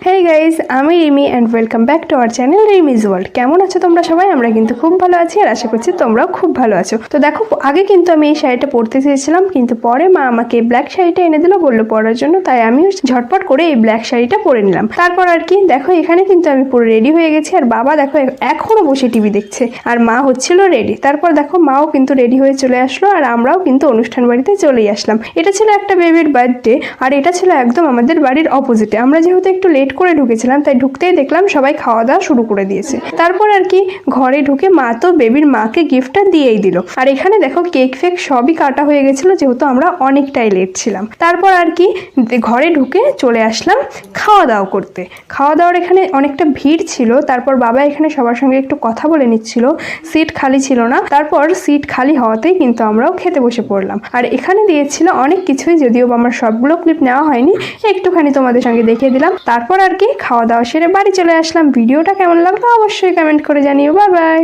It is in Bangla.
হেই গাইজ, আমি Rimi and welcome back to our channel Rimi's world. কেমন আছো তোমরা সবাই? আমরা কিন্তু খুব ভালো আছি আর আশা করছি তোমরাও খুব ভালো আছো। তো দেখো, আগে কিন্তু আমি এই শাড়িটা পরতে চেয়েছিলাম, কিন্তু পরে মা আমাকে ব্ল্যাক শাড়িটা এনে দিল, বললো পরার জন্য। তাই আমিও ঝটপট করে এই ব্ল্যাক শাড়িটা পরে নিলাম। তারপর আর কি দেখো, এখানে কিন্তু আমি পুরো রেডি হয়ে গেছি আর বাবা দেখো এখনো বসে টিভি দেখছে আর মা হচ্ছিল রেডি। তারপর দেখো মাও কিন্তু রেডি হয়ে চলে আসলো আর আমরাও কিন্তু অনুষ্ঠান বাড়িতে চলেই আসলাম। এটা ছিল একটা বেবির বার্থডে আর এটা ছিল একদম আমাদের বাড়ির অপোজিটে। আমরা যেহেতু একটু লেট করে ঢুকেছিলাম তাই ঢুকতেই দেখলাম সবাই খাওয়া দাওয়া শুরু করে দিয়েছে। তারপর আর কি ঘরে ঢুকে মা তো বেবির মাকে গিফটটা দিয়েই দিল। আর এখানে দেখো কেক ফেক সবই কাটা হয়ে গেছিল, যেহেতু আমরা অনেকটাই লেট ছিলাম। তারপর আর কি ঘরে ঢুকে চলে আসলাম খাওয়া দাওয়া করতে। খাওয়া দাওয়ার এখানে অনেকটা ভিড় ছিল। তারপর বাবা এখানে সবার সঙ্গে একটু কথা বলে নিচ্ছিল, সিট খালি ছিল না। তারপর সিট খালি হওয়াতেই কিন্তু আমরাও খেতে বসে পড়লাম। আর এখানে দিয়েছিল অনেক কিছুই, যদিও আমার সবগুলো ক্লিপ নেওয়া হয়নি, একটুখানি তোমাদের সঙ্গে দেখিয়ে দিলাম। তারপর আর কি খাওয়া দাওয়া সেরে বাড়ি চলে আসলাম। ভিডিওটা কেমন লাগলো অবশ্যই কমেন্ট করে জানিও। Bye bye.